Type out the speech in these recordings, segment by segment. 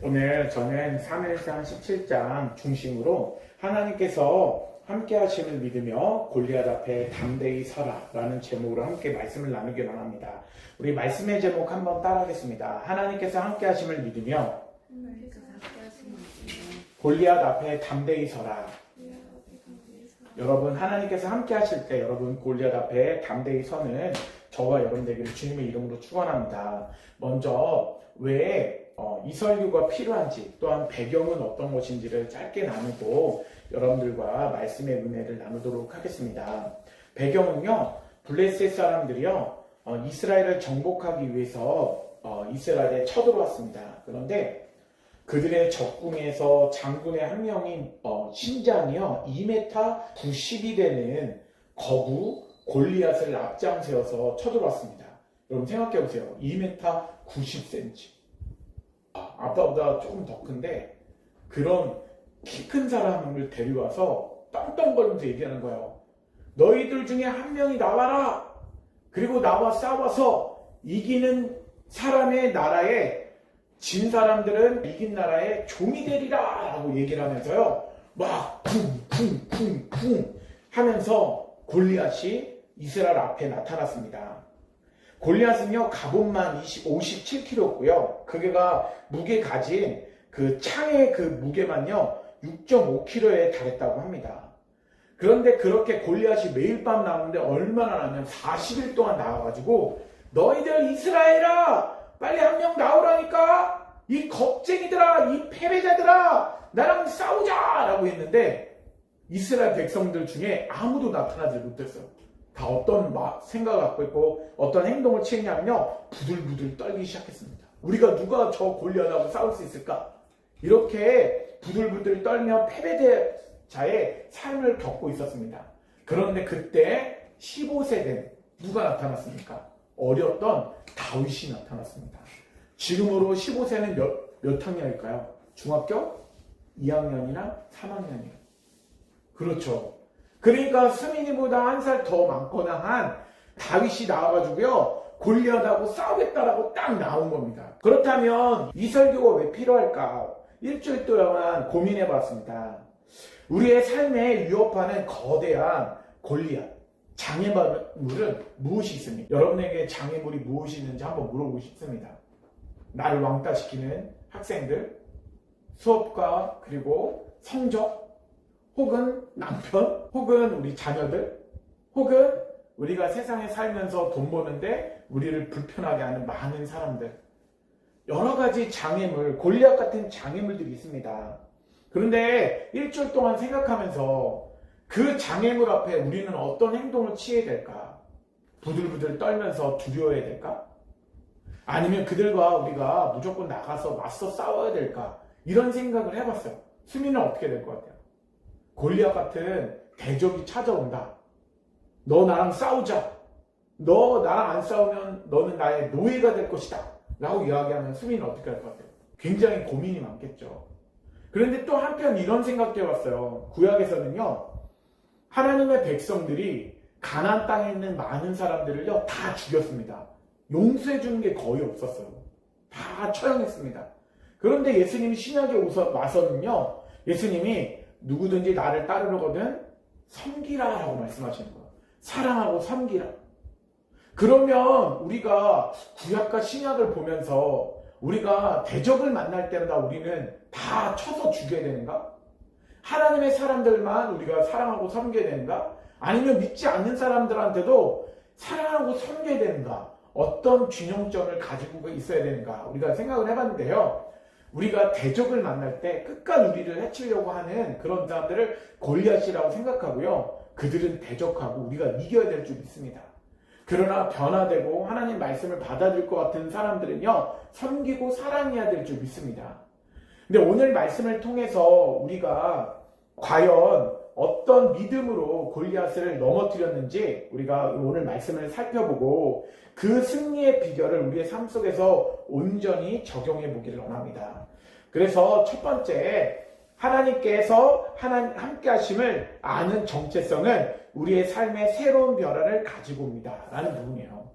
오늘 저는 사무엘상 17장 중심으로 하나님께서 함께 하심을 믿으며 골리앗 앞에 담대히 서라 라는 제목으로 함께 말씀을 나누기 원합니다. 우리 말씀의 제목 한번 따라하겠습니다. 하나님께서 함께 하심을 믿으며 골리앗 앞에 담대히 서라. 여러분, 하나님께서 함께 하실 때 여러분 골리앗 앞에 담대히 서는 저와 여러분 되기를 주님의 이름으로 축원합니다. 먼저 왜 이 설교가 필요한지, 또한 배경은 어떤 것인지를 짧게 나누고 여러분들과 말씀의 은혜를 나누도록 하겠습니다. 배경은요, 블레셋 사람들이요, 이스라엘을 정복하기 위해서 이스라엘에 쳐들어왔습니다. 그런데 그들의 적궁에서 장군의 한 명인 신장이요 2m 90이 되는 거구 골리앗을 앞장세워서 쳐들어왔습니다. 여러분 생각해 보세요. 2m 90cm. 아빠보다 조금 더 큰데 그런 키 큰 사람을 데려와서 떵떵거리면서 얘기하는 거예요. 너희들 중에 한 명이 나와라. 그리고 나와 싸워서 이기는 사람의 나라에 진 사람들은 이긴 나라의 종이 되리라 라고 얘기를 하면서요. 막 쿵쿵쿵쿵 하면서 골리앗이 이스라엘 앞에 나타났습니다. 골리앗은요, 갑옷만 57kg였고요. 그게가 무게 가진 그 창의 그 무게만요, 6.5kg에 달했다고 합니다. 그런데 그렇게 골리앗이 매일 밤 나오는데 얼마나 나면 40일 동안 나와가지고 너희들 이스라엘아! 빨리 한 명 나오라니까! 이 겁쟁이들아! 이 패배자들아! 나랑 싸우자! 라고 했는데 이스라엘 백성들 중에 아무도 나타나지 못했어요. 다 어떤 생각을 갖고 있고 어떤 행동을 취했냐면요, 부들부들 떨기 시작했습니다. 우리가 누가 저 골리앗하고 싸울 수 있을까? 이렇게 부들부들 떨며 패배자의 삶을 겪고 있었습니다. 그런데 그때 15세 된 누가 나타났습니까? 어렸던 다윗이 나타났습니다. 지금으로 15세는 몇 학년일까요? 중학교 2학년이나 3학년이요. 그렇죠. 그러니까 스민이보다 한 살 더 많거나 한 다윗이 나와가지고요, 골리앗하고 싸우겠다라고 딱 나온 겁니다. 그렇다면 이 설교가 왜 필요할까? 일주일 동안 고민해봤습니다. 우리의 삶에 위협하는 거대한 골리앗, 장애물은 무엇이 있습니까? 여러분에게 장애물이 무엇이 있는지 한번 물어보고 싶습니다. 나를 왕따시키는 학생들, 수업과 그리고 성적, 혹은 남편, 혹은 우리 자녀들, 혹은 우리가 세상에 살면서 돈 버는데 우리를 불편하게 하는 많은 사람들. 여러 가지 장애물, 골리앗 같은 장애물들이 있습니다. 그런데 일주일 동안 생각하면서 그 장애물 앞에 우리는 어떤 행동을 취해야 될까? 부들부들 떨면서 두려워해야 될까? 아니면 그들과 우리가 무조건 나가서 맞서 싸워야 될까? 이런 생각을 해봤어요. 수미는 어떻게 될 것 같아요? 골리앗 같은 대적이 찾아온다. 너 나랑 싸우자. 너 나랑 안 싸우면 너는 나의 노예가 될 것이다. 라고 이야기하면 수민은 어떻게 할 것 같아요? 굉장히 고민이 많겠죠. 그런데 또 한편 이런 생각도 해봤어요. 구약에서는요, 하나님의 백성들이 가나안 땅에 있는 많은 사람들을요 다 죽였습니다. 용서해 주는 게 거의 없었어요. 다 처형했습니다. 그런데 예수님이 신약에 와서는요, 예수님이 누구든지 나를 따르려거든 섬기라 라고 말씀하시는 거예요. 사랑하고 섬기라. 그러면 우리가 구약과 신약을 보면서 우리가 대적을 만날 때마다 우리는 다 쳐서 죽여야 되는가? 하나님의 사람들만 우리가 사랑하고 섬겨야 되는가? 아니면 믿지 않는 사람들한테도 사랑하고 섬겨야 되는가? 어떤 균형점을 가지고 있어야 되는가? 우리가 생각을 해봤는데요, 우리가 대적을 만날 때 끝까지 우리를 해치려고 하는 그런 사람들을 골리앗이라고 생각하고요, 그들은 대적하고 우리가 이겨야 될 줄 믿습니다. 그러나 변화되고 하나님 말씀을 받아들일 것 같은 사람들은요, 섬기고 사랑해야 될 줄 믿습니다. 근데 오늘 말씀을 통해서 우리가 과연 어떤 믿음으로 골리앗을 넘어뜨렸는지 우리가 오늘 말씀을 살펴보고 그 승리의 비결을 우리의 삶 속에서 온전히 적용해 보기를 원합니다. 그래서 첫 번째, 하나님께서 함께 하심을 아는 정체성은 우리의 삶의 새로운 변화를 가지고 옵니다 라는 부분이에요.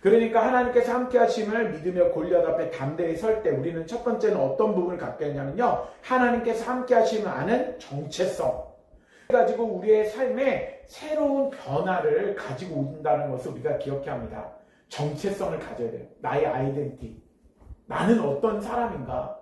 그러니까 하나님께서 함께 하심을 믿으며 골리앗 앞에 담대히 설 때 우리는 첫 번째는 어떤 부분을 갖게 되냐면요. 하나님께서 함께 하심을 아는 정체성. 가지고 우리의 삶에 새로운 변화를 가지고 온다는 것을 우리가 기억해야 합니다. 정체성을 가져야 돼요. 나의 아이덴티티. 나는 어떤 사람인가?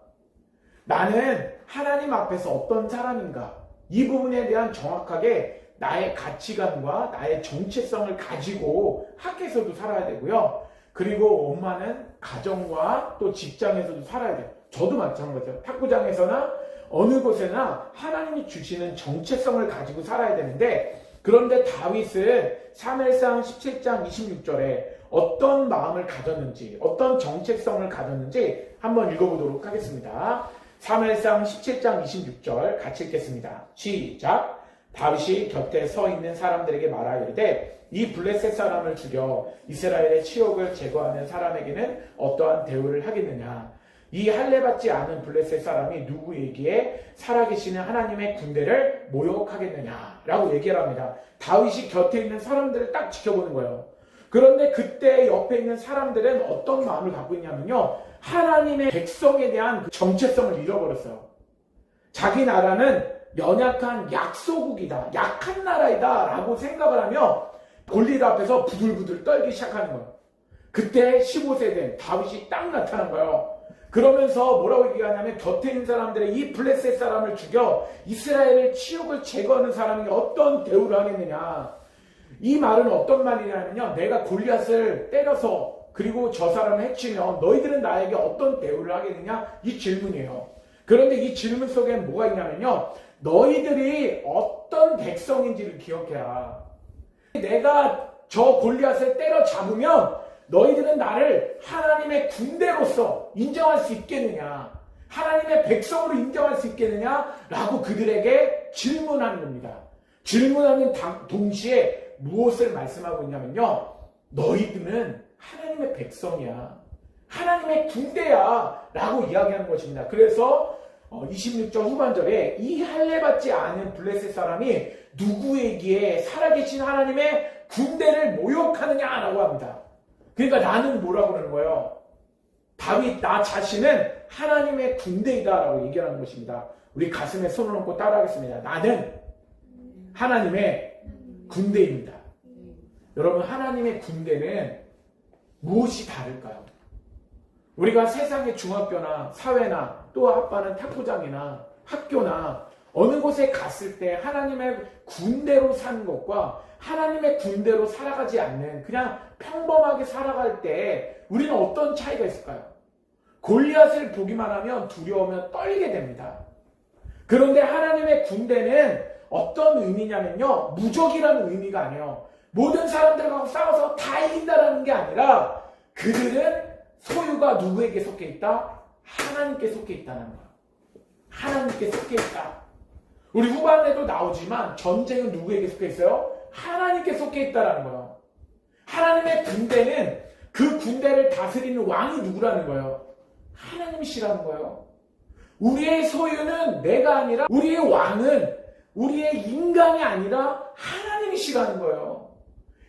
나는 하나님 앞에서 어떤 사람인가? 이 부분에 대한 정확하게 나의 가치관과 나의 정체성을 가지고 학교에서도 살아야 되고요. 그리고 엄마는 가정과 또 직장에서도 살아야 돼요. 저도 마찬가지예요. 탁구장에서나 어느 곳에나 하나님이 주시는 정체성을 가지고 살아야 되는데, 그런데 다윗은 사무엘상 17장 26절에 어떤 마음을 가졌는지, 어떤 정체성을 가졌는지 한번 읽어보도록 하겠습니다. 사무엘상 17장 26절 같이 읽겠습니다. 시작. 다윗이 곁에 서 있는 사람들에게 말하이르되 이 블레셋 사람을 죽여 이스라엘의 치욕을 제거하는 사람에게는 어떠한 대우를 하겠느냐. 이 할례받지 않은 블레셋 사람이 누구에게 살아계시는 하나님의 군대를 모욕하겠느냐라고 얘기를 합니다. 다윗이 곁에 있는 사람들을 딱 지켜보는 거예요. 그런데 그때 옆에 있는 사람들은 어떤 마음을 갖고 있냐면요. 하나님의 백성에 대한 그 정체성을 잃어버렸어요. 자기 나라는 연약한 약소국이다, 약한 나라이다 라고 생각을 하며 골리앗 앞에서 부들부들 떨기 시작하는 거예요. 그때 15세 된 다윗이 딱 나타난 거예요. 그러면서 뭐라고 얘기하냐면 곁에 있는 사람들의 이 블레셋 사람을 죽여 이스라엘의 치욕을 제거하는 사람이 어떤 대우를 하겠느냐. 이 말은 어떤 말이냐면요. 내가 골리앗을 때려서 그리고 저 사람을 해치면 너희들은 나에게 어떤 대우를 하겠느냐. 이 질문이에요. 그런데 이 질문 속에 뭐가 있냐면요. 너희들이 어떤 백성인지를 기억해라. 내가 저 골리앗을 때려잡으면 너희들은 나를 하나님의 군대로서 인정할 수 있겠느냐, 하나님의 백성으로 인정할 수 있겠느냐 라고 그들에게 질문하는 겁니다. 질문하는 동시에 무엇을 말씀하고 있냐면요, 너희들은 하나님의 백성이야, 하나님의 군대야 라고 이야기하는 것입니다. 그래서 26절 후반절에 이 할례받지 않은 블레셋 사람이 누구에게 살아계신 하나님의 군대를 모욕하느냐라고 합니다. 그러니까 나는 뭐라고 그러는 거예요? 다윗 나 자신은 하나님의 군대이다라고 얘기하는 것입니다. 우리 가슴에 손을 얹고 따라하겠습니다. 나는 하나님의 군대입니다. 여러분, 하나님의 군대는 무엇이 다를까요? 우리가 세상의 중학교나 사회나 또 아빠는 탁구장이나 학교나 어느 곳에 갔을 때 하나님의 군대로 사는 것과 하나님의 군대로 살아가지 않는 그냥 평범하게 살아갈 때 우리는 어떤 차이가 있을까요? 골리앗을 보기만 하면 두려우면 떨게 됩니다. 그런데 하나님의 군대는 어떤 의미냐면요, 무적이라는 의미가 아니에요. 모든 사람들과 싸워서 다 이긴다라는 게 아니라 그들은 소유가 누구에게 속해 있다? 하나님께 속해 있다는 거예요. 하나님께 속해 있다. 우리 후반에도 나오지만 전쟁은 누구에게 속해 있어요? 하나님께 속해 있다는 거예요. 하나님의 군대는 그 군대를 다스리는 왕이 누구라는 거예요? 하나님이시라는 거예요. 우리의 소유는 내가 아니라, 우리의 왕은 우리의 인간이 아니라 하나님이시라는 거예요.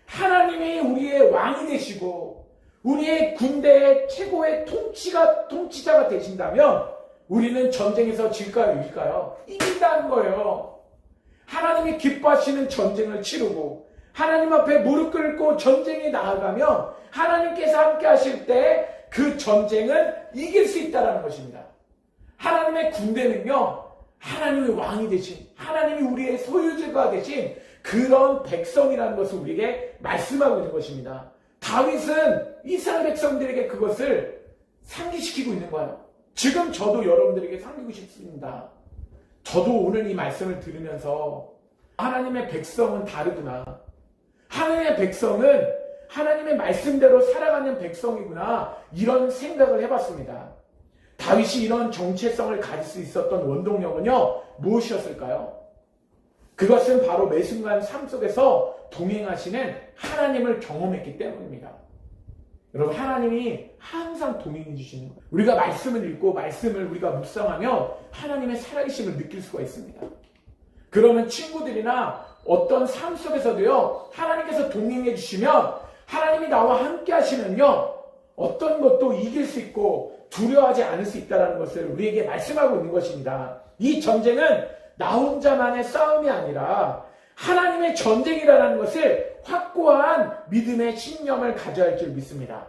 하나님이 우리의 왕이 되시고 우리의 군대의 최고의 통치자가 되신다면 우리는 전쟁에서 질까요, 이길까요? 이긴다는 거예요. 하나님이 기뻐하시는 전쟁을 치르고 하나님 앞에 무릎 꿇고 전쟁에 나아가면 하나님께서 함께 하실 때 그 전쟁은 이길 수 있다는 것입니다. 하나님의 군대는요, 하나님의 왕이 되신, 하나님이 우리의 소유주가 되신 그런 백성이라는 것을 우리에게 말씀하고 있는 것입니다. 다윗은 이스라엘 백성들에게 그것을 상기시키고 있는 거예요. 지금 저도 여러분들에게 상기고 싶습니다. 저도 오늘 이 말씀을 들으면서 하나님의 백성은 다르구나, 하나님의 백성은 하나님의 말씀대로 살아가는 백성이구나, 이런 생각을 해봤습니다. 다윗이 이런 정체성을 가질 수 있었던 원동력은요, 무엇이었을까요? 그것은 바로 매 순간 삶 속에서 동행하시는 하나님을 경험했기 때문입니다. 여러분, 하나님이 항상 동행해 주시는 거예요. 우리가 말씀을 읽고 말씀을 우리가 묵상하며 하나님의 살아계심을 느낄 수가 있습니다. 그러면 친구들이나 어떤 삶 속에서도요, 하나님께서 동행해 주시면 하나님이 나와 함께 하시면요, 어떤 것도 이길 수 있고 두려워하지 않을 수 있다는 것을 우리에게 말씀하고 있는 것입니다. 이 전쟁은 나 혼자만의 싸움이 아니라 하나님의 전쟁이라는 것을 확고한 믿음의 신념을 가져야 할 줄 믿습니다.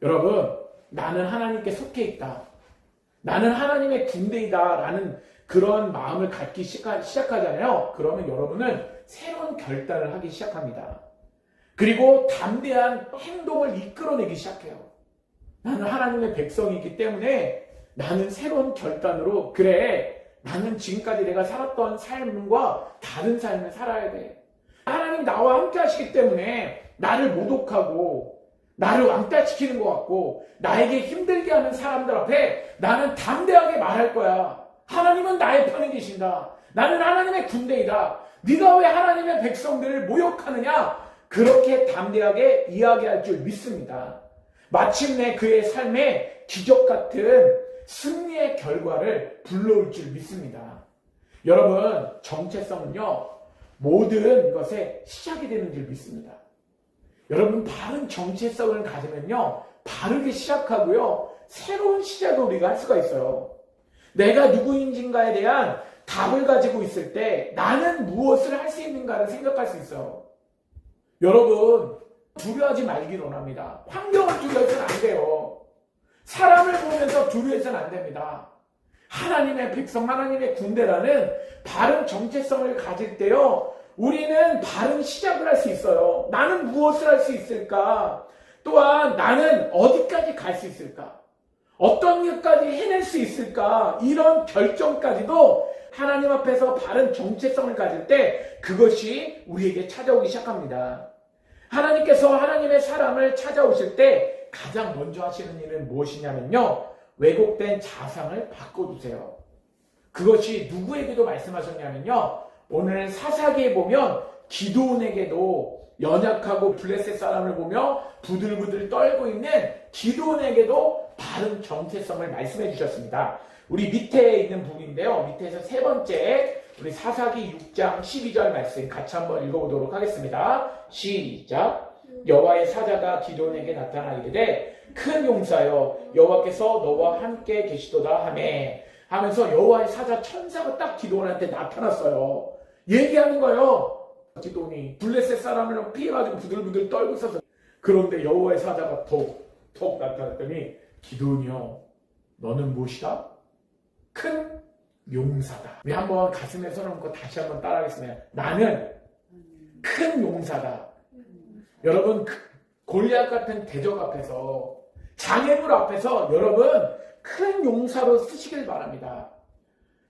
여러분, 나는 하나님께 속해 있다, 나는 하나님의 군대이다 라는 그런 마음을 갖기 시작하잖아요. 그러면 여러분은 새로운 결단을 하기 시작합니다. 그리고 담대한 행동을 이끌어내기 시작해요. 나는 하나님의 백성이기 때문에 나는 새로운 결단으로, 그래, 나는 지금까지 내가 살았던 삶과 다른 삶을 살아야 돼. 하나님 나와 함께 하시기 때문에 나를 모독하고 나를 왕따시키는 것 같고 나에게 힘들게 하는 사람들 앞에 나는 담대하게 말할 거야. 하나님은 나의 편에 계신다. 나는 하나님의 군대이다. 네가 왜 하나님의 백성들을 모욕하느냐? 그렇게 담대하게 이야기할 줄 믿습니다. 마침내 그의 삶에 기적 같은 승리의 결과를 불러올 줄 믿습니다. 여러분, 정체성은요, 모든 것의 시작이 되는 줄 믿습니다. 여러분, 바른 정체성을 가지면요, 바르게 시작하고요, 새로운 시작을 우리가 할 수가 있어요. 내가 누구인지인가에 대한 답을 가지고 있을 때 나는 무엇을 할 수 있는가를 생각할 수 있어요. 여러분, 두려워하지 말기를 원합니다. 환경을 두려워해서는 안 돼요. 사람을 보면서 두려워해서는 안 됩니다. 하나님의 백성, 하나님의 군대라는 바른 정체성을 가질 때요, 우리는 바른 시작을 할 수 있어요. 나는 무엇을 할 수 있을까? 또한 나는 어디까지 갈 수 있을까? 어떤 일까지 해낼 수 있을까? 이런 결정까지도 하나님 앞에서 바른 정체성을 가질 때 그것이 우리에게 찾아오기 시작합니다. 하나님께서 하나님의 사람을 찾아오실 때 가장 먼저 하시는 일은 무엇이냐면요, 왜곡된 자상을 바꿔주세요. 그것이 누구에게도 말씀하셨냐면요, 오늘 사사기에 보면 기드온에게도, 연약하고 블레셋 사람을 보며 부들부들 떨고 있는 기드온에게도 바른 정체성을 말씀해 주셨습니다. 우리 밑에 있는 부분인데요, 밑에서 세 번째, 우리 사사기 6장 12절 말씀 같이 한번 읽어보도록 하겠습니다. 시작. 여호와의 사자가 기드온에게 나타나 이르되 큰 용사여, 여호와께서 너와 함께 계시도다 하매, 하면서 여호와의 사자 천사가 딱 기드온한테 나타났어요. 얘기하는 거예요. 기드온이 블레셋 사람을 피해가지고 부들부들 떨고 있어서, 그런데 여호와의 사자가 톡 나타났더니, 기드온이여, 너는 무엇이다? 큰 용사다. 우리 한번 가슴에 손을 얹고 다시 한번 따라하겠습니다. 나는 큰 용사다. 여러분, 골리앗 같은 대적 앞에서, 장애물 앞에서 여러분 큰 용사로 쓰시길 바랍니다.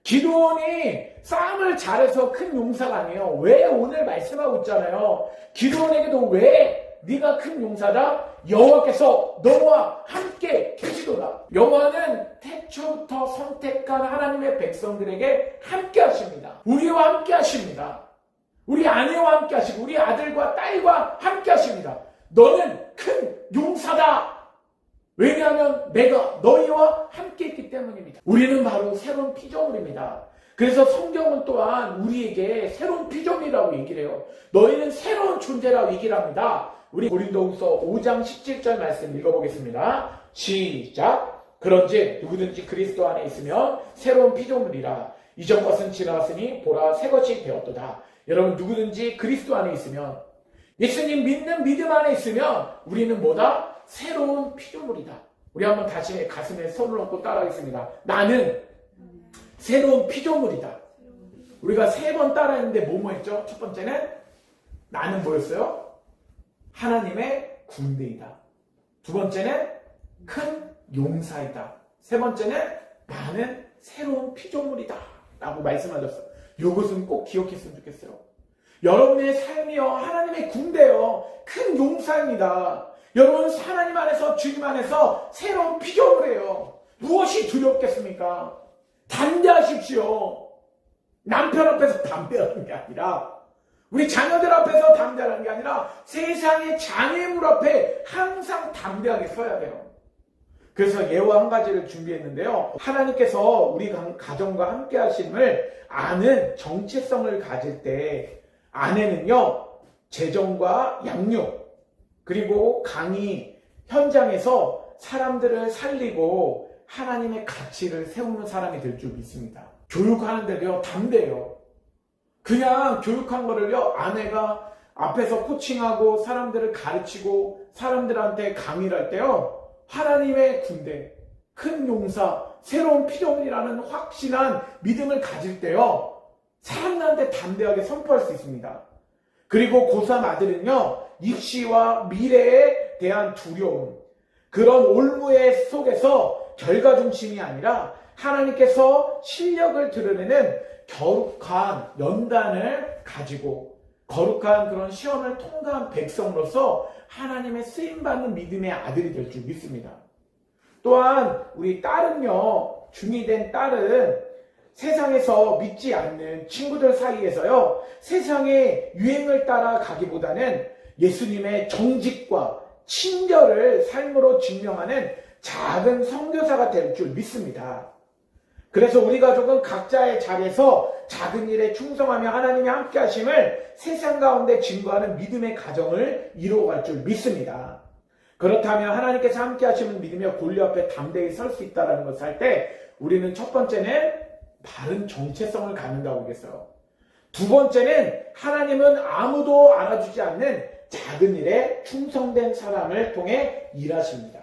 기드온이 싸움을 잘해서 큰 용사가 아니에요. 왜 오늘 말씀하고 있잖아요. 기드온에게도 왜 네가 큰 용사다? 여호와께서 너와 함께 계시도다. 여호와는 태초부터 선택한 하나님의 백성들에게 함께 하십니다. 우리와 함께 하십니다. 우리 아내와 함께 하시고 우리 아들과 딸과 함께 하십니다. 너는 큰 용사다. 왜냐하면 내가 너희와 함께 있기 때문입니다. 우리는 바로 새로운 피조물입니다. 그래서 성경은 또한 우리에게 새로운 피조물이라고 얘기를 해요. 너희는 새로운 존재라고 얘기를 합니다. 우리 고린도후서 5장 17절 말씀 읽어보겠습니다. 시작. 그런즉 누구든지 그리스도 안에 있으면 새로운 피조물이라. 이전 것은 지나갔으니 보라 새 것이 되었도다. 여러분, 누구든지 그리스도 안에 있으면, 예수님 믿는 믿음 안에 있으면 우리는 뭐다? 새로운 피조물이다. 우리 한번 다시 가슴에 손을 얹고 따라하겠습니다. 나는 새로운 피조물이다. 우리가 세 번 따라했는데 뭐뭐 했죠? 첫 번째는 나는 뭐였어요? 하나님의 군대이다. 두 번째는 큰 용사이다. 세 번째는 나는 새로운 피조물이다 라고 말씀하셨어요. 이것은 꼭 기억했으면 좋겠어요. 여러분의 삶이요, 하나님의 군대요, 큰 용사입니다. 여러분, 하나님 안에서, 주님 안에서 새로운 피조물이에요. 무엇이 두렵겠습니까? 담대하십시오. 남편 앞에서 담대하는 게 아니라, 우리 자녀들 앞에서 담대하는 게 아니라 세상의 장애물 앞에 항상 담대하게 서야 돼요. 그래서 예화 한 가지를 준비했는데요. 하나님께서 우리 가정과 함께 하심을 아는 정체성을 가질 때, 아내는요, 재정과 양육, 그리고 강의 현장에서 사람들을 살리고 하나님의 가치를 세우는 사람이 될 줄 믿습니다. 교육하는데도요, 담대해요. 그냥 교육한 거를요, 아내가 앞에서 코칭하고 사람들을 가르치고 사람들한테 강의를 할 때요, 하나님의 군대, 큰 용사, 새로운 피조물이라는 확신한 믿음을 가질 때요, 사람들한테 담대하게 선포할 수 있습니다. 그리고 고3 아들은요, 입시와 미래에 대한 두려움, 그런 올무의 속에서 결과 중심이 아니라 하나님께서 실력을 드러내는 거룩한 연단을 가지고 거룩한 그런 시험을 통과한 백성으로서 하나님의 쓰임받는 믿음의 아들이 될 줄 믿습니다. 또한 우리 딸은요, 중이 된 딸은 세상에서 믿지 않는 친구들 사이에서요, 세상의 유행을 따라가기보다는 예수님의 정직과 친절을 삶으로 증명하는 작은 선교사가 될 줄 믿습니다. 그래서 우리 가족은 각자의 자리에서 작은 일에 충성하며 하나님의 함께 하심을 세상 가운데 증거하는 믿음의 가정을 이루어갈 줄 믿습니다. 그렇다면 하나님께서 함께 하심을 믿으며 골리앗 앞에 담대히 설 수 있다는 것을 할 때 우리는 첫 번째는 바른 정체성을 갖는다고 하겠어요. 두 번째는 하나님은 아무도 알아주지 않는 작은 일에 충성된 사람을 통해 일하십니다.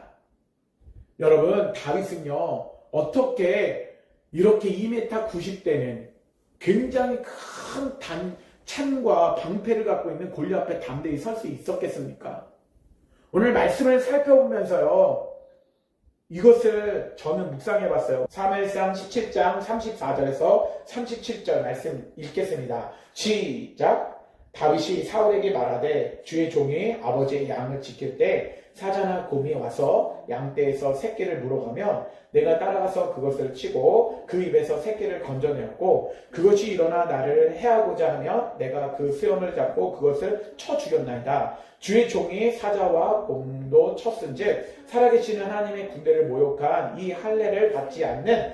여러분, 다윗은요, 어떻게 이렇게 2m 90대는 굉장히 큰 창과 방패를 갖고 있는 골리앗 앞에 담대히 설 수 있었겠습니까? 오늘 말씀을 살펴보면서요, 이것을 저는 묵상해봤어요. 사무엘상 17장 34절에서 37절 말씀 읽겠습니다. 시작! 다윗이 사울에게 말하되 주의 종이 아버지의 양을 지킬 때 사자나 곰이 와서 양떼에서 새끼를 물어가면 내가 따라가서 그것을 치고 그 입에서 새끼를 건져내었고 그것이 일어나 나를 해하고자 하면 내가 그 수염을 잡고 그것을 쳐 죽였나이다. 주의 종이 사자와 곰도 쳤은즉 살아계시는 하나님의 군대를 모욕한 이 할례를 받지 않는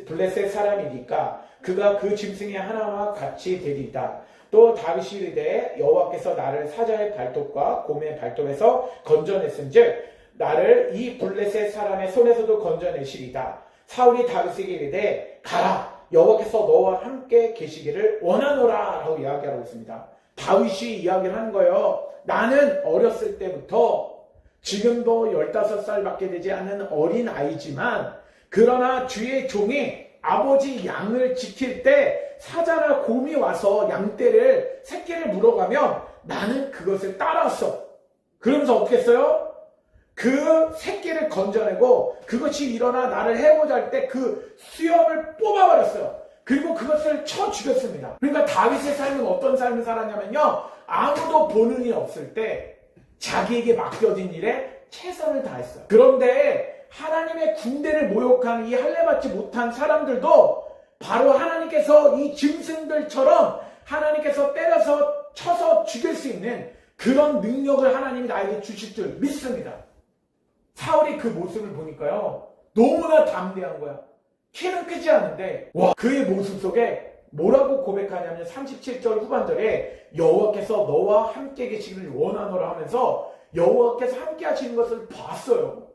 블레셋 사람이니까 그가 그 짐승의 하나와 같이 되리이다. 또 다윗이 이르되 여호와께서 나를 사자의 발톱과 곰의 발톱에서 건져냈은즉 나를 이 블레셋 사람의 손에서도 건져내시리다. 사울이 다윗에게 이르되 가라, 여호와께서 너와 함께 계시기를 원하노라 라고 이야기하고 있습니다. 다윗이 이야기를 하는 거예요. 나는 어렸을 때부터 지금도 15살밖에 되지 않은 어린 아이지만 그러나 주의 종이 아버지 양을 지킬 때 사자나 곰이 와서 양떼를 새끼를 물어가면 나는 그것을 따라왔어. 그러면서 어떻게 했어요? 그 새끼를 건져내고 그것이 일어나 나를 해보자 할 때 그 수염을 뽑아버렸어요. 그리고 그것을 쳐 죽였습니다. 그러니까 다윗의 삶은 어떤 삶을 살았냐면요, 아무도 보는 일 없을 때 자기에게 맡겨진 일에 최선을 다했어요. 그런데 하나님의 군대를 모욕한 이 할례받지 못한 사람들도 바로 하나님께서 이 짐승들처럼 하나님께서 때려서 쳐서 죽일 수 있는 그런 능력을 하나님이 나에게 주실 줄 믿습니다. 사울이 그 모습을 보니까요, 너무나 담대한 거야. 키는 크지 않은데 그의 모습 속에 뭐라고 고백하냐면 37절 후반절에 여호와께서 너와 함께 계시기를 원하노라 하면서 여호와께서 함께 하시는 것을 봤어요.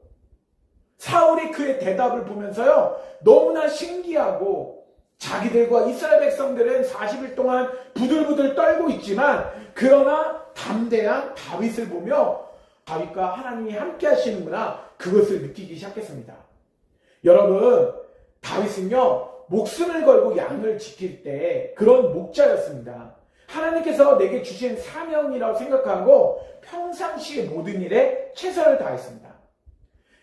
사울이 그의 대답을 보면서요, 너무나 신기하고 자기들과 이스라엘 백성들은 40일 동안 부들부들 떨고 있지만 그러나 담대한 다윗을 보며 다윗과 하나님이 함께 하시는구나, 그것을 느끼기 시작했습니다. 여러분, 다윗은요, 목숨을 걸고 양을 지킬 때 그런 목자였습니다. 하나님께서 내게 주신 사명이라고 생각하고 평상시의 모든 일에 최선을 다했습니다.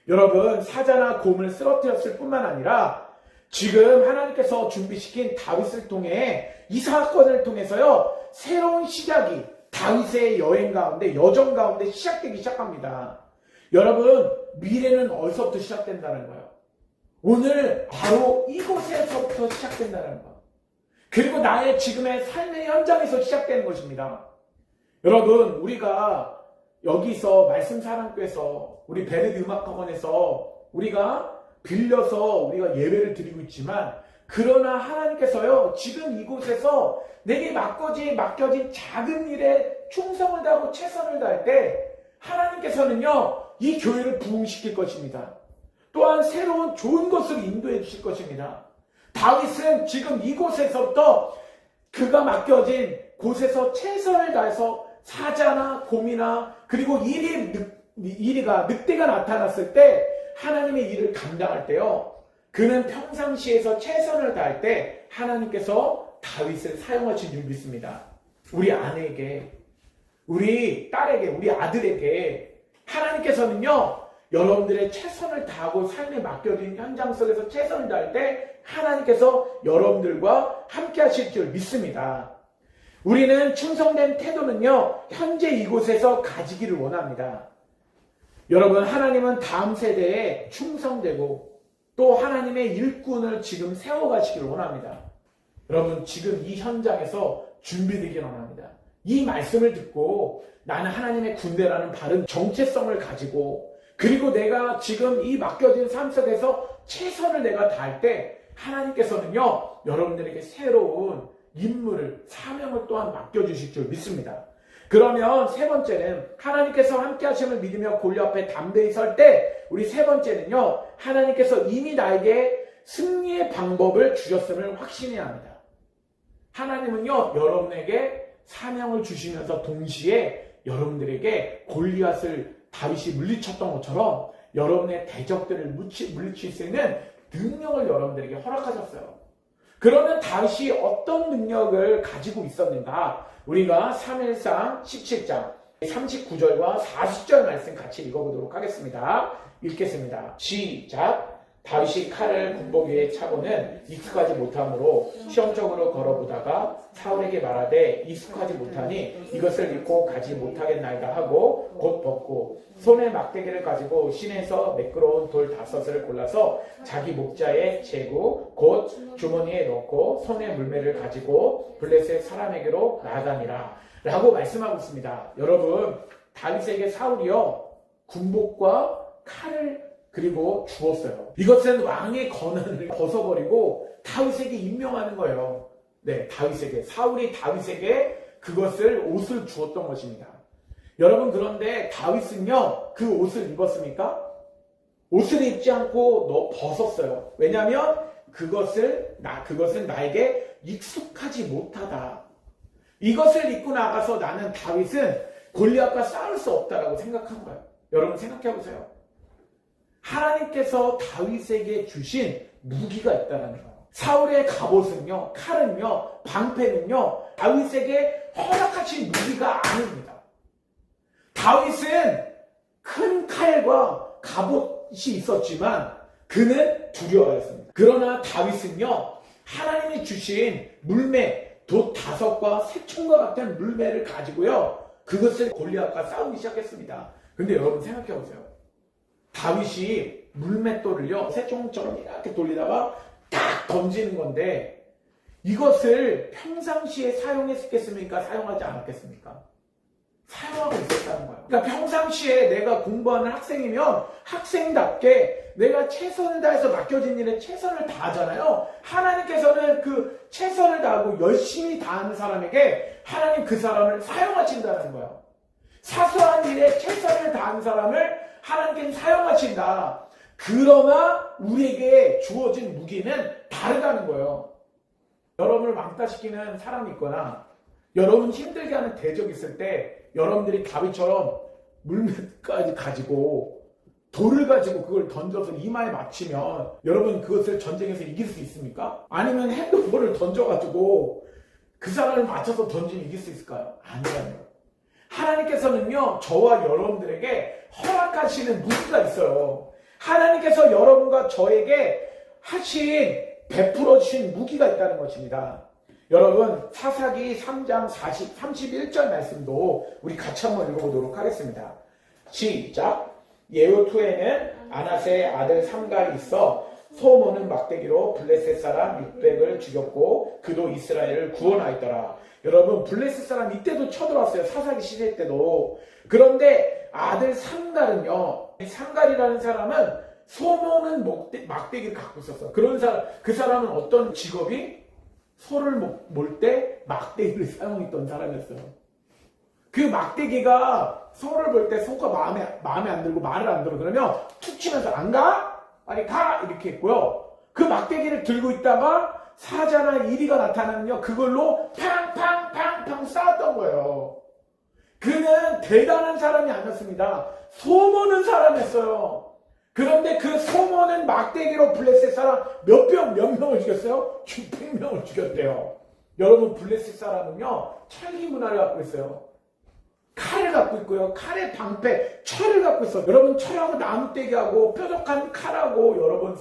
여러분, 사자나 곰을 쓰러뜨렸을 뿐만 아니라 지금 하나님께서 준비시킨 다윗을 통해 이 사건을 통해서요, 새로운 시작이 다윗의 여행 가운데, 여정 가운데 시작되기 시작합니다. 여러분, 미래는 어디서부터 시작된다는 거예요? 오늘 바로 이곳에서부터 시작된다는 거. 그리고 나의 지금의 삶의 현장에서 시작되는 것입니다. 여러분, 우리가 여기서 말씀사랑교에서 우리 베르드 음악학원에서 우리가 빌려서 우리가 예배를 드리고 있지만 그러나 하나님께서요, 지금 이곳에서 내게 맡겨진 작은 일에 충성을 다하고 최선을 다할 때 하나님께서는요, 이 교회를 부흥시킬 것입니다. 또한 새로운 좋은 것으로 인도해 주실 것입니다. 다윗은 지금 이곳에서부터 그가 맡겨진 곳에서 최선을 다해서 사자나 곰이나 그리고 이리가 늑대가 나타났을 때 하나님의 일을 감당할 때요, 그는 평상시에서 최선을 다할 때 하나님께서 다윗을 사용하신 줄 믿습니다. 우리 아내에게, 우리 딸에게, 우리 아들에게 하나님께서는요, 여러분들의 최선을 다하고 삶에 맡겨진 현장 속에서 최선을 다할 때 하나님께서 여러분들과 함께 하실 줄 믿습니다. 우리는 충성된 태도는요, 현재 이곳에서 가지기를 원합니다. 여러분, 하나님은 다음 세대에 충성되고 또 하나님의 일꾼을 지금 세워가시기를 원합니다. 여러분, 지금 이 현장에서 준비되기를 원합니다. 이 말씀을 듣고 나는 하나님의 군대라는 바른 정체성을 가지고, 그리고 내가 지금 이 맡겨진 삶 속에서 최선을 내가 다할 때 하나님께서는요, 여러분들에게 새로운 임무를, 사명을 또한 맡겨주실 줄 믿습니다. 그러면 세 번째는 하나님께서 함께 하심을 믿으며 골리앗 앞에 담대히 설 때, 우리 세 번째는요, 하나님께서 이미 나에게 승리의 방법을 주셨음을 확신해야 합니다. 하나님은요, 여러분에게 사명을 주시면서 동시에 여러분들에게 골리앗을 다윗이 물리쳤던 것처럼 여러분의 대적들을 물리칠 수 있는 능력을 여러분들에게 허락하셨어요. 그러면 다윗이 어떤 능력을 가지고 있었는가? 우리가 사무엘상 17장 39절과 40절 말씀 같이 읽어보도록 하겠습니다. 읽겠습니다. 시작. 다윗이 칼을 군복 위에 차고는 익숙하지 못하므로 시험적으로 걸어보다가 사울에게 말하되 익숙하지 못하니 이것을 입고 가지 못하겠나이다 하고 곧 벗고 손에 막대기를 가지고 시내에서 매끄러운 돌 5을 골라서 자기 목자에 재고 곧 주머니에 넣고 손에 물매를 가지고 블레셋 사람에게로 나아가니라 라고 말씀하고 있습니다. 여러분, 다윗에게 사울이요, 군복과 칼을 그리고 주었어요. 이것은 왕의 권한을 벗어버리고 다윗에게 임명하는 거예요. 네, 다윗에게, 사울이 다윗에게 그것을, 옷을 주었던 것입니다. 여러분, 그런데 다윗은요, 그 옷을 입었습니까? 옷을 입지 않고 벗었어요. 왜냐하면 그것은 나에게 익숙하지 못하다. 이것을 입고 나가서 나는 다윗은 골리앗과 싸울 수 없다라고 생각한 거예요. 여러분 생각해 보세요. 하나님께서 다윗에게 주신 무기가 있다는 거예요. 사울의 갑옷은요, 칼은요, 방패는요, 다윗에게 허락하신 무기가 아닙니다. 다윗은 큰 칼과 갑옷이 있었지만 그는 두려워했습니다. 그러나 다윗은요, 하나님이 주신 물매, 돛 5과 새총과 같은 물매를 가지고요, 그것을 골리앗과 싸우기 시작했습니다. 근데 여러분 생각해 보세요. 다윗이 물맷돌을요, 새총처럼 이렇게 돌리다가 딱 던지는 건데, 이것을 평상시에 사용했겠습니까? 사용하지 않았겠습니까? 사용하고 있었다는 거예요. 그러니까 평상시에 내가 공부하는 학생이면 학생답게 내가 최선을 다해서 맡겨진 일에 최선을 다하잖아요. 하나님께서는 그 최선을 다하고 열심히 다하는 사람에게 하나님 그 사람을 사용하신다는 거예요. 사소한 일에 최선을 다한 사람을 하나님께서 사용하신다. 그러나 우리에게 주어진 무기는 다르다는 거예요. 여러분을 왕따시키는 사람이 있거나 여러분 힘들게 하는 대적이 있을 때 여러분들이 다윗처럼 물맷까지 가지고 돌을 가지고 그걸 던져서 이마에 맞추면 여러분 그것을 전쟁에서 이길 수 있습니까? 아니면 핸드볼을 던져가지고 그 사람을 맞춰서 던지면 이길 수 있을까요? 아니라는 거예요. 하나님께서는요, 저와 여러분들에게 허락하시는 무기가 있어요. 하나님께서 여러분과 저에게 베풀어 주신 무기가 있다는 것입니다. 여러분, 사사기 3장 31절 말씀도 우리 같이 한번 읽어보도록 하겠습니다. 시작. 예후투에는 아나세의 아들 삼갈이 있어 소모는 막대기로 블레셋 사람 600을 죽였고 그도 이스라엘을 구원하였더라. 여러분, 블레셋 사람 이때도 쳐들어왔어요. 사사기 시대 때도. 그런데 아들 삼갈은요, 삼갈이라는 사람은 소모는 막대기를 갖고 있었어. 그 사람은 어떤 직업이? 소를 몰 때 막대기를 사용했던 사람이었어요. 그 막대기가 소를 볼 때 소가 마음에 안 들고 말을 안 들어. 그러면 툭 치면서 안 가? 빨리 가! 이렇게 했고요. 그 막대기를 들고 있다가 사자나 이리가 나타나면요. 그걸로 팡팡팡팡 쐈던 거예요. 그는 대단한 사람이 아니었습니다. 소모는 사람이었어요. 그런데 그 소모는 막대기로 블레셋 사람 몇 명을 죽였어요? 600명을 죽였대요. 여러분 블레셋 사람은요. 철기 문화를 갖고 있어요. 칼을 갖고 있고요. 칼의 방패, 철을 갖고 있어요. 여러분 철하고 나무떼기하고 뾰족한 칼하고 여러분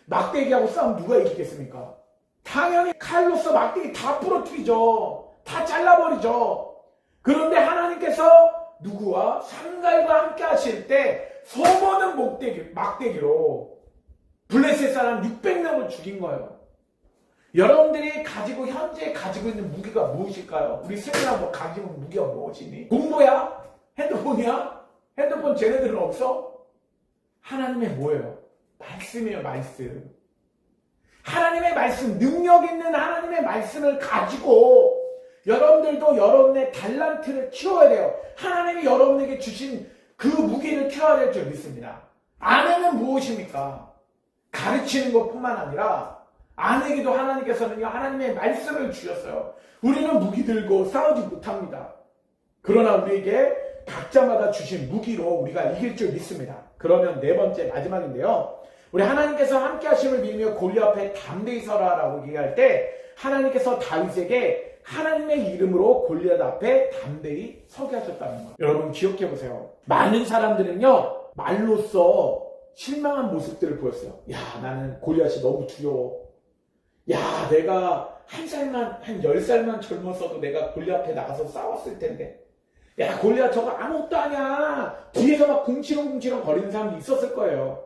막대기하고 싸우면 누가 이기겠습니까? 당연히 칼로서 막대기 다 부러뜨리죠. 다 잘라버리죠. 그런데 하나님께서 누구와 삼갈과 함께 하실 때 소모는 막대기로 블레셋 사람 600명을 죽인 거예요. 여러분들이 현재 가지고 있는 무기가 무엇일까요? 우리 세계가 가지고 있는 무기가 무엇이니? 공부야? 핸드폰이야? 핸드폰 쟤네들은 없어? 하나님의 뭐예요? 말씀이에요, 말씀. 하나님의 말씀, 능력 있는 하나님의 말씀을 가지고 여러분들도 여러분의 달란트를 키워야 돼요. 하나님이 여러분에게 주신 그 무기를 키워야 될 줄 믿습니다. 아내는 무엇입니까? 가르치는 것뿐만 아니라 아내에게도 하나님께서는요, 하나님의 말씀을 주셨어요. 우리는 무기 들고 싸우지 못합니다. 그러나 우리에게 각자마다 주신 무기로 우리가 이길 줄 믿습니다. 그러면 네 번째 마지막인데요. 우리 하나님께서 함께 하심을 믿으며 골리앗 앞에 담대히 서라라고 얘기할 때 하나님께서 다윗에게 하나님의 이름으로 골리앗 앞에 담대히 서게 하셨다는 거예요. 여러분 기억해 보세요. 많은 사람들은요, 말로써 실망한 모습들을 보였어요. 야, 나는 골리앗이 너무 두려워. 야, 내가 한 10살만 젊었어도 내가 골리앗 앞에 나가서 싸웠을 텐데. 야, 골리앗 저거 아무것도 아니야. 뒤에서 막 궁치렁궁치렁 거리는 사람도 있었을 거예요.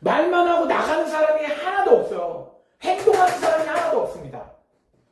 말만 하고 나가는 사람이 하나도 없어요. 행동하는 사람이 하나도 없습니다.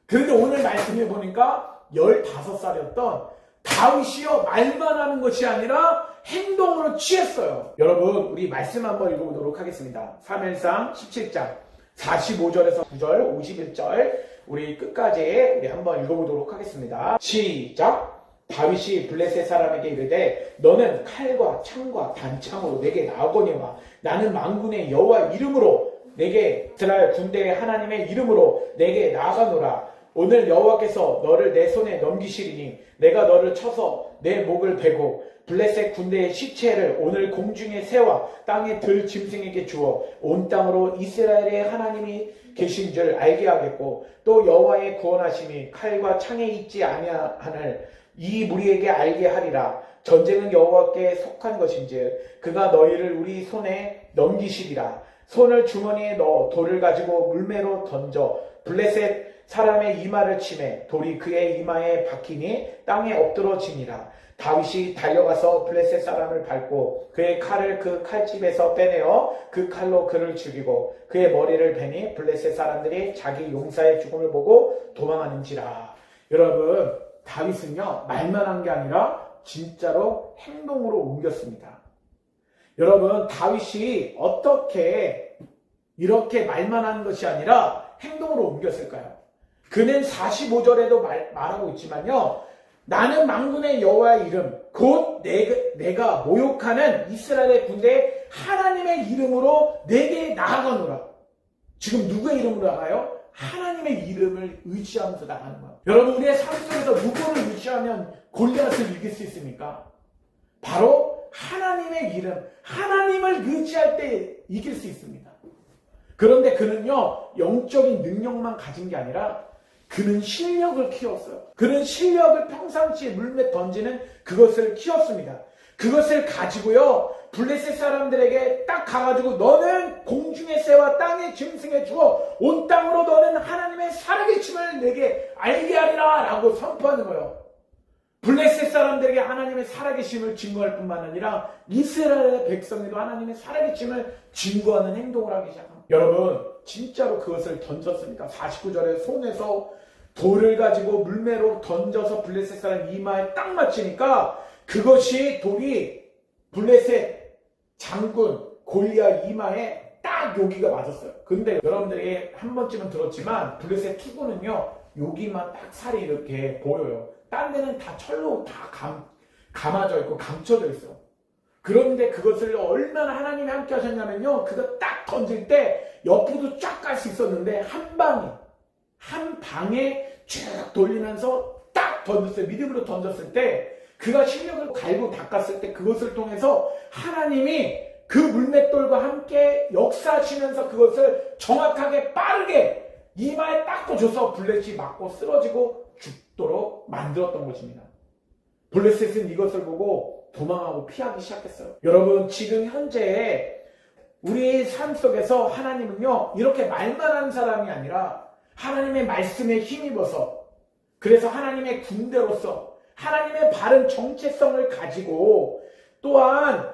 그런데 오늘 말씀해 보니까 15살이었던 다윗이요, 말만 하는 것이 아니라 행동으로 취했어요. 여러분, 우리 말씀 한번 읽어보도록 하겠습니다. 사무엘상 17장 45절에서 9절, 51절 우리 끝까지 우리 한번 읽어보도록 하겠습니다. 시작! 다윗이 블레셋 사람에게 이르되 너는 칼과 창과 단창으로 내게 나오거니와 나는 만군의 여호와 이름으로 내게 이스라엘 군대의 하나님의 이름으로 내게 나아가노라. 오늘 여호와께서 너를 내 손에 넘기시리니 내가 너를 쳐서 내 목을 베고 블레셋 군대의 시체를 오늘 공중의 새와 땅의 들 짐승에게 주어 온 땅으로 이스라엘의 하나님이 계신 줄 알게 하겠고 또 여호와의 구원하심이 칼과 창에 있지 아니하늘 이 무리에게 알게 하리라. 전쟁은 여호와께 속한 것인즉 그가 너희를 우리 손에 넘기시리라. 손을 주머니에 넣어 돌을 가지고 물매로 던져 블레셋 사람의 이마를 치매 돌이 그의 이마에 박히니 땅에 엎드러지니라. 다윗이 달려가서 블레셋 사람을 밟고 그의 칼을 그 칼집에서 빼내어 그 칼로 그를 죽이고 그의 머리를 베니 블레셋 사람들이 자기 용사의 죽음을 보고 도망하는지라. 여러분, 다윗은요, 말만 한 게 아니라 진짜로 행동으로 옮겼습니다. 여러분, 다윗이 어떻게 이렇게 말만 하는 것이 아니라 행동으로 옮겼을까요? 그는 45절에도 말하고 있지만요, 나는 만군의 여호와의 이름 곧 내가 모욕하는 이스라엘의 군대 하나님의 이름으로 내게 나아가노라. 지금 누구의 이름으로 나가요? 하나님의 이름을 의지하면서 나가는 거예요. 여러분, 우리의 삶 속에서 누구를 의지하면 골리앗을 이길 수 있습니까? 바로 하나님의 이름, 하나님을 의지할 때 이길 수 있습니다. 그런데 그는요, 영적인 능력만 가진 게 아니라 그는 실력을 키웠어요. 그는 실력을 평상시에 물매 던지는 그것을 키웠습니다. 그것을 가지고요, 블레셋 사람들에게 딱 가가지고 너는 공중의 새와 땅의 짐승에 주어 온 땅으로 너는 하나님의 살아계심을 내게 알게 하리라 라고 선포하는 거예요. 블레셋 사람들에게 하나님의 살아계심을 증거할 뿐만 아니라 이스라엘의 백성에도 하나님의 살아계심을 증거하는 행동을 하기 시작합니다. 여러분, 진짜로 그것을 던졌습니까? 49절에 손에서 돌을 가지고 물매로 던져서 블레셋 사람 이마에 딱 맞히니까 그것이 돌이 블레셋 장군 골리앗 이마에 딱 여기가 맞았어요. 근데 여러분들이 한 번쯤은 들었지만 블레셋 투구는요, 여기만 딱 살이 이렇게 보여요. 딴 데는 다 철로 다 감아져 있고 감춰져 있어. 그런데 그것을 얼마나 하나님이 함께 하셨냐면요. 그거 딱 던질 때 옆으로도 쫙 갈 수 있었는데 한 방에 쭉 돌리면서 딱 던졌어요. 믿음으로 던졌을 때 그가 실력을 갈고 닦았을 때 그것을 통해서 하나님이 그 물맷돌과 함께 역사하시면서 그것을 정확하게 빠르게 이마에 딱 꽂아서 블레셋이 맞고 쓰러지고 죽도록 만들었던 것입니다. 블레셋은 이것을 보고 도망하고 피하기 시작했어요. 여러분, 지금 현재 우리 삶 속에서 하나님은요, 이렇게 말만 하는 사람이 아니라 하나님의 말씀에 힘입어서, 그래서 하나님의 군대로서 하나님의 바른 정체성을 가지고 또한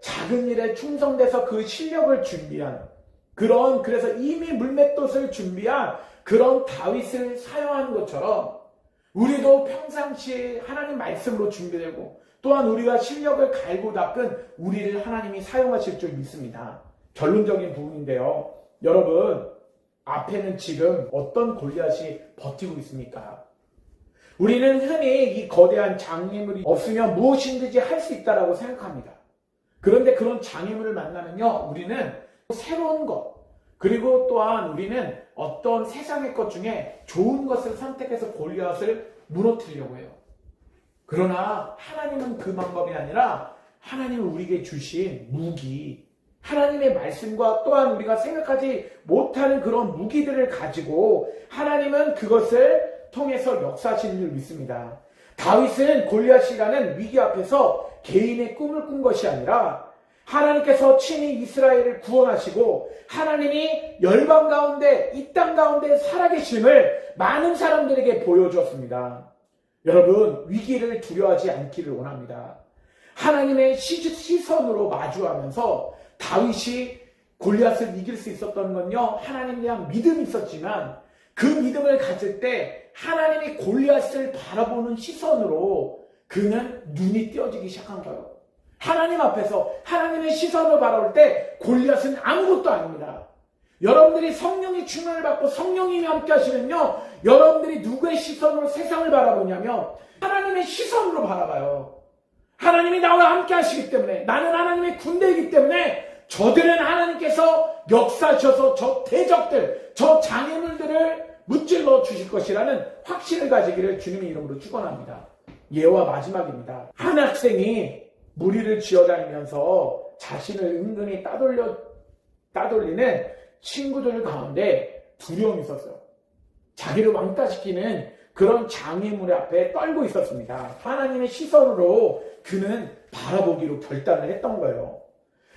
작은 일에 충성돼서 그 실력을 준비한 그래서 이미 물맷돌을 준비한 그런 다윗을 사용한 것처럼 우리도 평상시에 하나님 말씀으로 준비되고 또한 우리가 실력을 갈고 닦은 우리를 하나님이 사용하실 줄 믿습니다. 결론적인 부분인데요. 여러분, 앞에는 지금 어떤 골리앗이 버티고 있습니까? 우리는 흔히 이 거대한 장애물이 없으면 무엇이든지 할 수 있다고 생각합니다. 그런데 그런 장애물을 만나면요, 우리는 새로운 것, 그리고 또한 우리는 어떤 세상의 것 중에 좋은 것을 선택해서 골리앗을 무너뜨리려고 해요. 그러나 하나님은 그 방법이 아니라 하나님은 우리에게 주신 무기, 하나님의 말씀과 또한 우리가 생각하지 못하는 그런 무기들을 가지고 하나님은 그것을 통해서 역사하시는 줄 믿습니다. 다윗은 골리앗이라는 위기 앞에서 개인의 꿈을 꾼 것이 아니라 하나님께서 친히 이스라엘을 구원하시고 하나님이 열방 가운데 이 땅 가운데 살아계심을 많은 사람들에게 보여주었습니다. 여러분, 위기를 두려워하지 않기를 원합니다. 하나님의 시선으로 마주하면서 다윗이 골리앗을 이길 수 있었던 건요, 하나님에 대한 믿음이 있었지만 그 믿음을 가질 때 하나님이 골리앗을 바라보는 시선으로 그는 눈이 띄어지기 시작한 거예요. 하나님 앞에서 하나님의 시선을 바라볼 때 골리앗은 아무것도 아닙니다. 여러분들이 성령의 충만을 받고 성령님이 함께 하시면요, 여러분들이 누구의 시선으로 세상을 바라보냐면 하나님의 시선으로 바라봐요. 하나님이 나와 함께 하시기 때문에, 나는 하나님의 군대이기 때문에 저들은 하나님께서 역사하셔서 저 대적들, 저 장애물들을 무찔러 주실 것이라는 확신을 가지기를 주님의 이름으로 축원합니다. 예와 마지막입니다. 한 학생이 무리를 지어다니면서 자신을 은근히 따돌리는 친구들 가운데 두려움이 있었어요. 자기를 왕따시키는 그런 장애물 앞에 떨고 있었습니다. 하나님의 시선으로 그는 바라보기로 결단을 했던 거예요.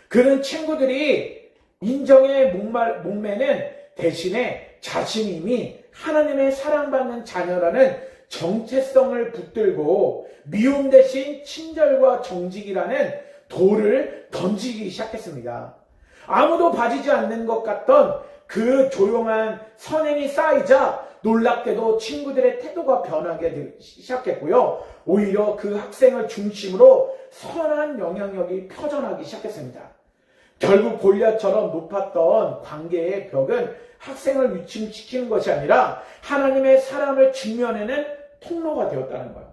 그는 친구들이 인정에 목매는 대신에 자신이 이미 하나님의 사랑받는 자녀라는 정체성을 붙들고 미움 대신 친절과 정직이라는 돌을 던지기 시작했습니다. 아무도 봐주지 않는 것 같던 그 조용한 선행이 쌓이자 놀랍게도 친구들의 태도가 변하게 시작했고요. 오히려 그 학생을 중심으로 선한 영향력이 퍼져나기 시작했습니다. 결국 골리앗처럼 높았던 관계의 벽은 학생을 위축시키는 것이 아니라 하나님의 사랑을 직면하는 통로가 되었다는 거예요.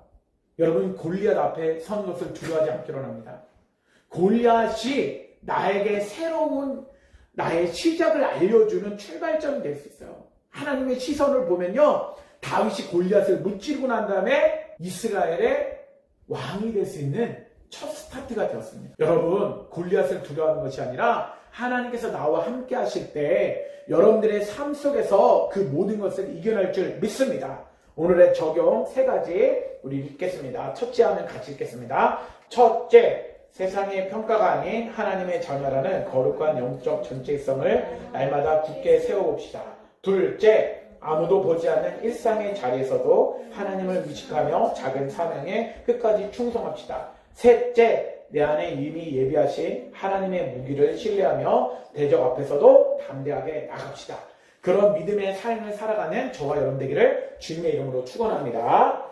여러분, 골리앗 앞에 선 것을 두려워하지 않기로 합니다. 골리앗이 나에게 새로운 나의 시작을 알려주는 출발점이 될 수 있어요. 하나님의 시선을 보면요, 다윗이 골리앗을 무찌르고 난 다음에 이스라엘의 왕이 될 수 있는 첫 스타트가 되었습니다. 여러분, 골리앗을 두려워하는 것이 아니라 하나님께서 나와 함께 하실 때 여러분들의 삶 속에서 그 모든 것을 이겨낼 줄 믿습니다. 오늘의 적용 3가지 우리 읽겠습니다. 첫째 하면 같이 읽겠습니다. 첫째, 세상의 평가가 아닌 하나님의 자녀라는 거룩한 영적 전체성을 날마다 굳게 세워봅시다. 둘째, 아무도 보지 않는 일상의 자리에서도 하나님을 의식하며 작은 사명에 끝까지 충성합시다. 셋째, 내 안에 이미 예비하신 하나님의 무기를 신뢰하며 대적 앞에서도 담대하게 나갑시다. 그런 믿음의 삶을 살아가는 저와 여러분 되기를 주님의 이름으로 축원합니다.